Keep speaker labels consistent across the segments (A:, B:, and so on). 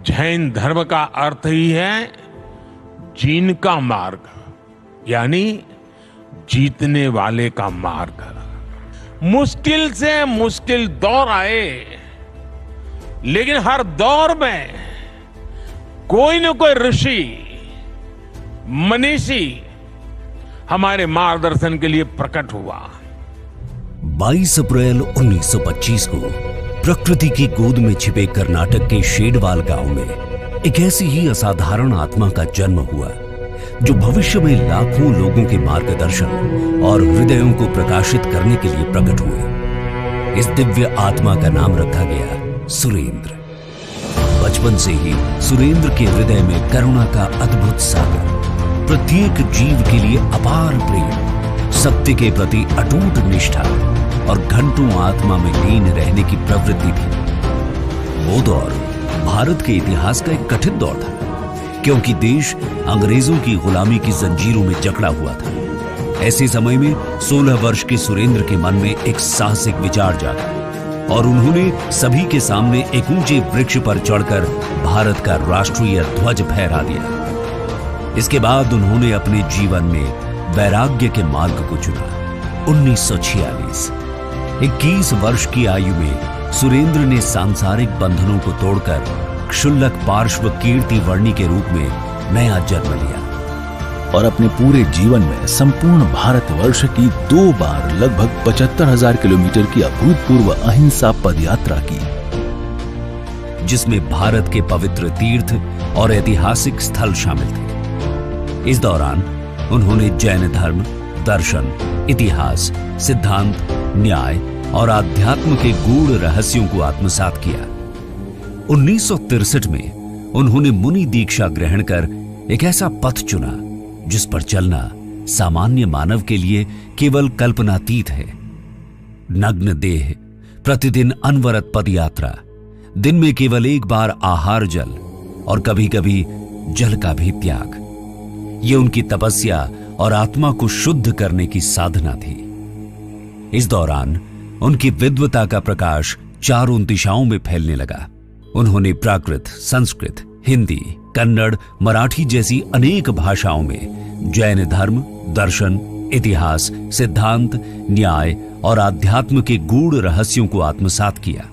A: जैन धर्म का अर्थ ही है जीन का मार्ग, यानी जीतने वाले का मार्ग। मुश्किल से मुश्किल दौर आए, लेकिन हर दौर में कोई न कोई ऋषि, मनीषी हमारे मार्गदर्शन के लिए प्रकट हुआ।
B: 22 अप्रैल 1925 को प्रकृति की गोद में छिपे कर्नाटक के शेडवाल गांव में एक ऐसी ही असाधारण आत्मा का जन्म हुआ जो भविष्य में लाखों लोगों के मार्गदर्शन और हृदयों को प्रकाशित करने के लिए प्रकट हुए। इस दिव्य आत्मा का नाम रखा गया सुरेंद्र। बचपन से ही सुरेंद्र के हृदय में करुणा का अद्भुत सागर, प्रत्येक जीव के लिए अपार प्रेम, सत्य के प्रति अटूट निष्ठा और घंटों आत्मा में लीन रहने की प्रवृत्ति थी। वो दौर भारत के इतिहास का एक कठिन दौर था, क्योंकि देश अंग्रेजों की गुलामी की जंजीरों में जकड़ा हुआ था। ऐसे समय में 16 वर्ष के सुरेंद्र के मन में एक साहसिक विचार जागा और उन्होंने सभी के सामने एक ऊंचे वृक्ष पर चढ़कर भारत का राष्ट्रीय ध्वज फहरा दिया। इसके बाद उन्होंने अपने जीवन में वैराग्य के मार्ग को चुना। 1946 21 वर्ष की आयु में सुरेंद्र ने सांसारिक बंधनों को तोड़कर क्षुल्लक पार्श्व कीर्ति वर्णी के रूप में नया जन्म लिया
C: और अपने पूरे जीवन में संपूर्ण भारतवर्ष की 2 बार लगभग 75,000 किलोमीटर की अभूतपूर्व अहिंसा पदयात्रा की,
B: जिसमें भारत के पवित्र तीर्थ और ऐतिहासिक स्थल शामिल थे। इस दौरान उन्होंने जैन धर्म, दर्शन, इतिहास, सिद्धांत, न्याय और आध्यात्म के गूढ़ रहस्यों को आत्मसात किया। 1963 में उन्होंने मुनि दीक्षा ग्रहण कर एक ऐसा पथ चुना जिस पर चलना सामान्य मानव के लिए केवल कल्पनातीत है। नग्न देह, प्रतिदिन अनवरत पदयात्रा, दिन में केवल एक बार आहार जल और कभी कभी जल का भी त्याग, ये उनकी तपस्या और आत्मा को शुद्ध करने की साधना थी। इस दौरान उनकी विद्वता का प्रकाश चारों दिशाओं में फैलने लगा। उन्होंने प्राकृत, संस्कृत, हिंदी, कन्नड़, मराठी जैसी अनेक भाषाओं में जैन धर्म, दर्शन, इतिहास, सिद्धांत, न्याय और आध्यात्म के गूढ़ रहस्यों को आत्मसात किया।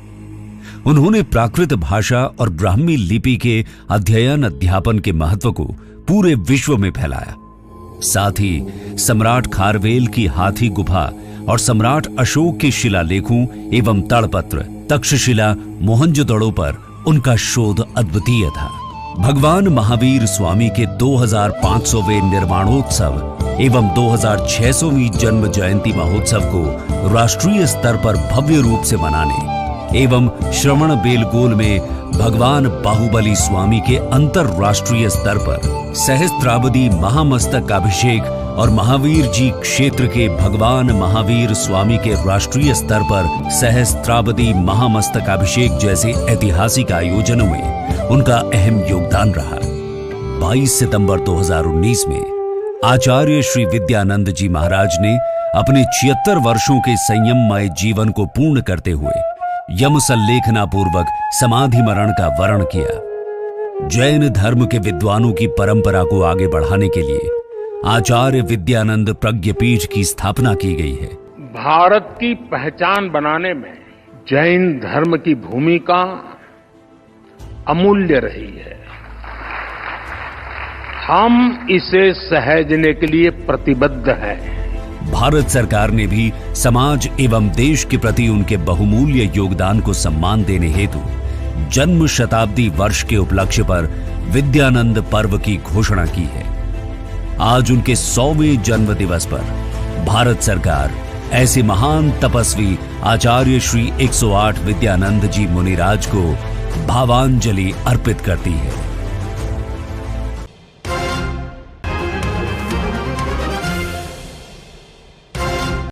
B: उन्होंने प्राकृत भाषा और ब्राह्मी लिपि के अध्ययन अध्यापन के महत्व को पूरे विश्व में फैलाया। साथ ही सम्राट खारवेल की हाथी गुफा और सम्राट अशोक के शिलालेखों एवं ताड़पत्र, तक्षशिला, मोहनजोदड़ो पर उनका शोध अद्वितीय था। भगवान महावीर स्वामी के 2500वें निर्वाणोत्सव एवं 2600वीं जन्म जयंती महोत्सव को राष्ट्रीय स्तर पर भव्य रूप से मनाने एवं श्रवण बेलगोल में भगवान बाहुबली स्वामी के अंतरराष्ट्रीय स्तर पर सहस्त्रावधि महामस्तक अभिषेक और महावीर जी क्षेत्र के भगवान महावीर स्वामी के राष्ट्रीय स्तर पर सहस्त्रावधि महामस्तक अभिषेक जैसे ऐतिहासिक आयोजनों में उनका अहम योगदान रहा। 22 सितंबर 2019 में आचार्य श्री विद्यानंद जी महाराज ने अपने 76 वर्षों के संयममय जीवन को पूर्ण करते हुए यम संलेखना पूर्वक समाधि मरण का वरण किया। जैन धर्म के विद्वानों की परंपरा को आगे बढ़ाने के लिए आचार्य विद्यानंद प्रज्ञपीठ की स्थापना की गई है।
A: भारत की पहचान बनाने में जैन धर्म की भूमिका अमूल्य रही है। हम इसे सहेजने के लिए प्रतिबद्ध हैं।
B: भारत सरकार ने भी समाज एवं देश के प्रति उनके बहुमूल्य योगदान को सम्मान देने हेतु जन्म शताब्दी वर्ष के उपलक्ष्य पर विद्यानंद पर्व की घोषणा की है। आज उनके 100वें जन्म दिवस पर भारत सरकार ऐसे महान तपस्वी आचार्य श्री 108 विद्यानंद जी मुनिराज को भावांजलि अर्पित करती है।